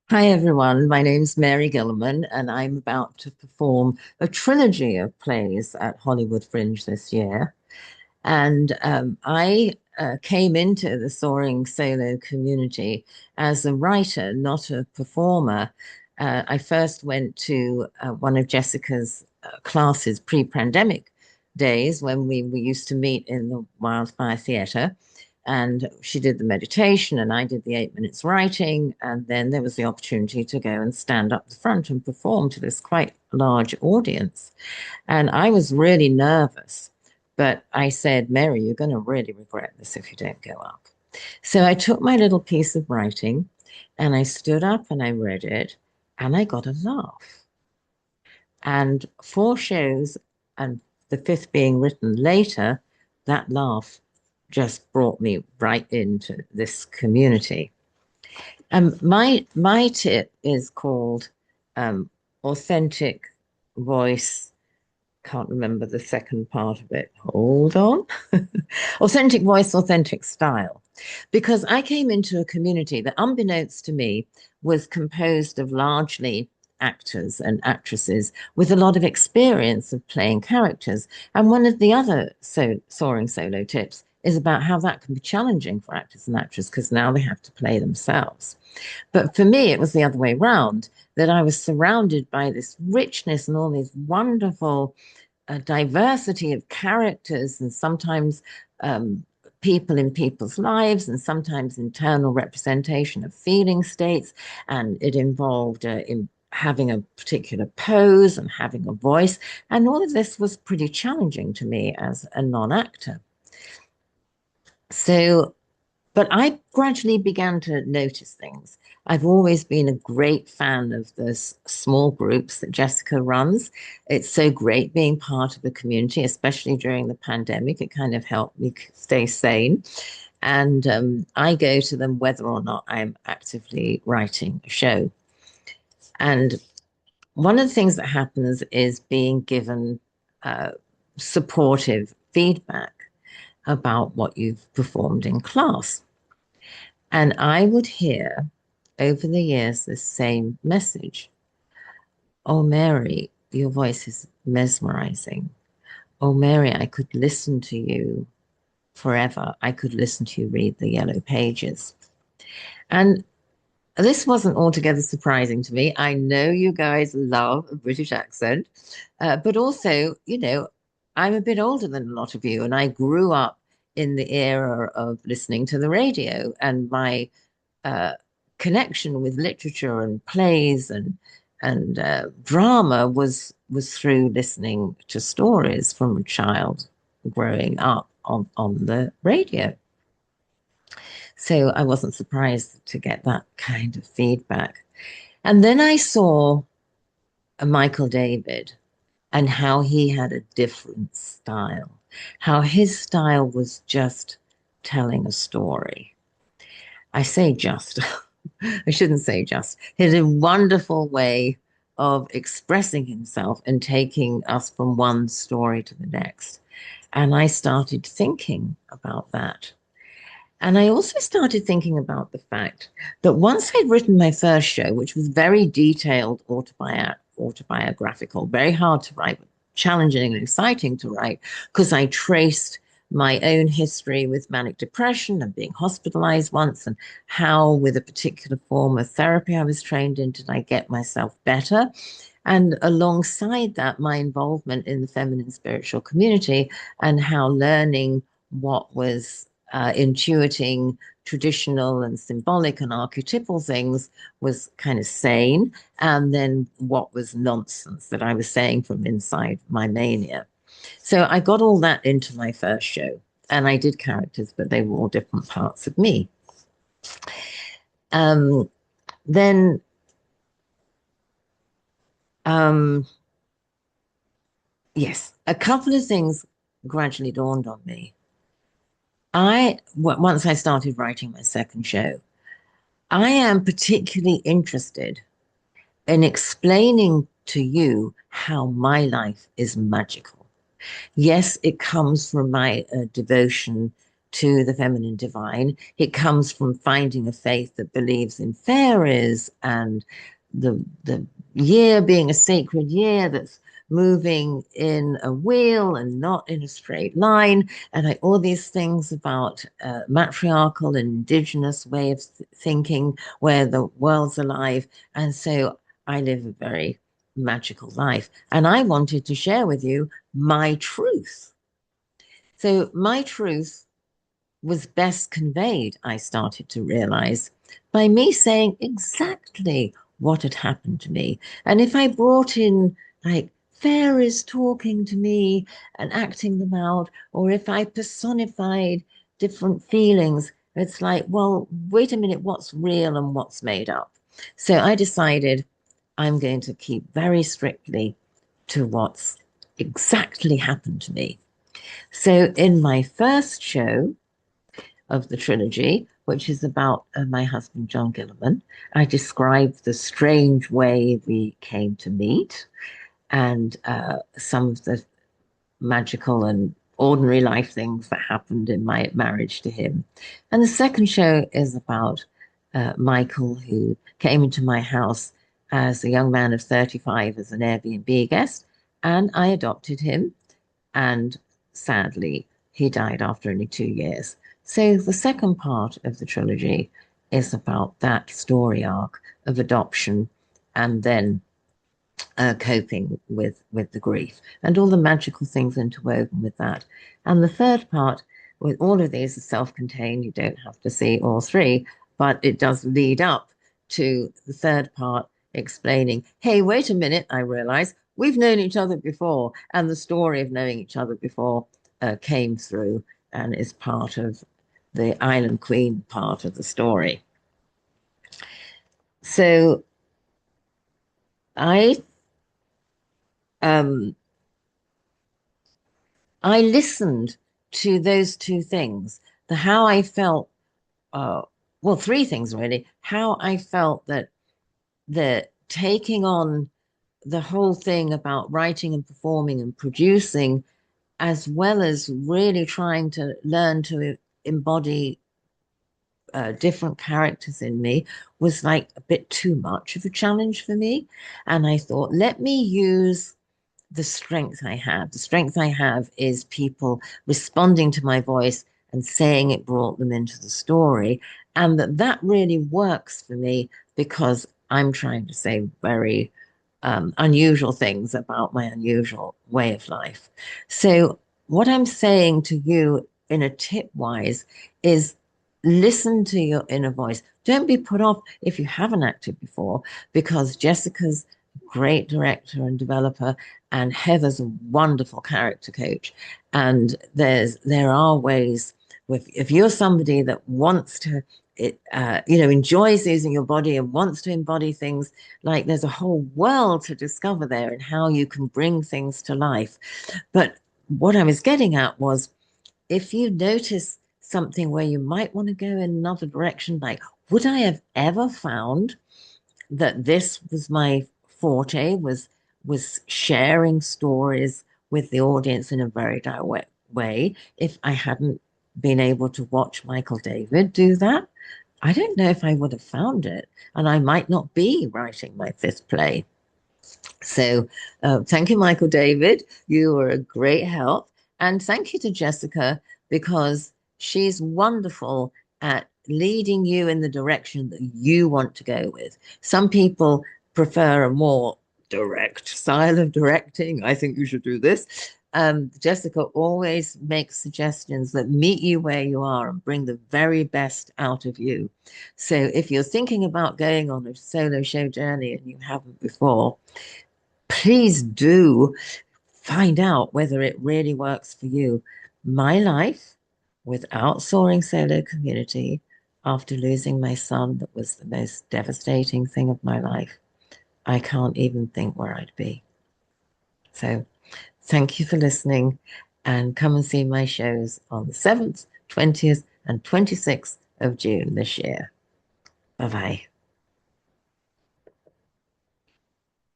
Hi everyone, my name's Mary Gilliman, and I'm about to perform a trilogy of plays at Hollywood Fringe this year. And I came into the Soaring solo community as a writer, not a performer. I first went to one of Jessica's classes pre-pandemic days when we used to meet in the Wildfire Theatre. And she did the meditation, and I did the 8 minutes writing. And then there was the opportunity to go and stand up the front and perform to this quite large audience. And I was really nervous, but I said, Mary, you're going to really regret this if you don't go up. So I took my little piece of writing and I stood up and I read it and I got a laugh. And four shows, and the fifth being written later, that laugh just brought me right into this community. My tip is called authentic voice. Can't remember the second part of it. Hold on. Authentic voice, authentic style. Because I came into a community that, unbeknownst to me, was composed of largely actors and actresses with a lot of experience of playing characters. And one of the other soaring solo tips is about how that can be challenging for actors and actresses because now they have to play themselves. But for me, it was the other way around, that I was surrounded by this richness and all these wonderful diversity of characters and sometimes people in people's lives and sometimes internal representation of feeling states. And it involved in having a particular pose and having a voice. And all of this was pretty challenging to me as a non-actor. So but I gradually began to notice things. I've always been a great fan of those small groups that Jessica runs. It's so great being part of the community, especially during the pandemic. It kind of helped me stay sane. And I go to them whether or not I'm actively writing a show. And one of the things that happens is being given uh, supportive feedback about what you've performed in class. And I would hear over the years the same message. Oh, Mary, your voice is mesmerizing. Oh, Mary, I could listen to you forever. I could listen to you read the yellow pages. And this wasn't altogether surprising to me. I know you guys love a British accent, but also, I'm a bit older than a lot of you, and I grew up in the era of listening to the radio, and my uh, connection with literature and plays and drama was through listening to stories from a child growing up on the radio. So I wasn't surprised to get that kind of feedback. And then I saw a Michael David and how he had a different style, how his style was just telling a story. I say just, I shouldn't say just. He had a wonderful way of expressing himself and taking us from one story to the next. And I started thinking about that. And I also started thinking about the fact that once I'd written my first show, which was very detailed autobiographical, very hard to write, but challenging and exciting to write, because I traced my own history with manic depression and being hospitalized once, and how, with a particular form of therapy I was trained in, did I get myself better. And alongside that, my involvement in the feminine spiritual community and how learning what was intuiting traditional and symbolic and archetypal things was kind of sane, and then what was nonsense that I was saying from inside my mania. So I got all that into my first show, and I did characters, but they were all different parts of me. Um, then, um, yes, a couple of things gradually dawned on me. Once I started writing my second show, I am particularly interested in explaining to you how my life is magical. Yes, it comes from my devotion to the feminine divine. It comes from finding a faith that believes in fairies and the year being a sacred year that's moving in a wheel and not in a straight line, and all these things about matriarchal and indigenous way of thinking, where the world's alive. And so I live a very magical life, and I wanted to share with you my truth. So my truth was best conveyed, I started to realize, by me saying exactly what had happened to me. And if I brought in like fairies talking to me and acting them out, or if I personified different feelings, it's like, well, wait a minute, what's real and what's made up? So I decided I'm going to keep very strictly to what's exactly happened to me. So in my first show, of the trilogy, which is about my husband, John Gilliman. I describe the strange way we came to meet and some of the magical and ordinary life things that happened in my marriage to him. And the second show is about Michael, who came into my house as a young man of 35 as an Airbnb guest, and I adopted him. And sadly, he died after only 2 years. So the second part of the trilogy is about that story arc of adoption and then coping with the grief and all the magical things interwoven with that. And the third part, with all of these, is self-contained. You don't have to see all three, but it does lead up to the third part explaining, hey, wait a minute, I realize we've known each other before, and the story of knowing each other before came through and is part of the Island Queen part of the story. So I um, I listened to those two things, the how I felt, uh, well, three things really, how I felt that the taking on the whole thing about writing and performing and producing, as well as really trying to learn to embody different characters in me, was like a bit too much of a challenge for me. And I thought, let me use the strength I have. The strength I have is people responding to my voice and saying it brought them into the story. And that really works for me because I'm trying to say very unusual things about my unusual way of life. So, what I'm saying to you in a tip wise is listen to your inner voice. Don't be put off if you haven't acted before, because Jessica's a great director and developer, and Heather's a wonderful character coach. And there are ways with if you're somebody that wants to enjoys using your body and wants to embody things, like there's a whole world to discover there and how you can bring things to life. But what I was getting at was, if you notice something where you might want to go in another direction, like, would I have ever found that this was my forte, was sharing stories with the audience in a very direct way, if I hadn't been able to watch Michael David do that? I don't know if I would have found it, and I might not be writing my fifth play. So, thank you, Michael David. You were a great help. And thank you to Jessica, because she's wonderful at leading you in the direction that you want to go with. Some people prefer a more direct style of directing. I think you should do this. Jessica always makes suggestions that meet you where you are and bring the very best out of you. So if you're thinking about going on a solo show journey and you haven't before, please do find out whether it really works for you. My life without Soaring Solo Community, after losing my son, that was the most devastating thing of my life. I can't even think where I'd be. So thank you for listening, and come and see my shows on the 7th, 20th, and 26th of June this year. Bye bye.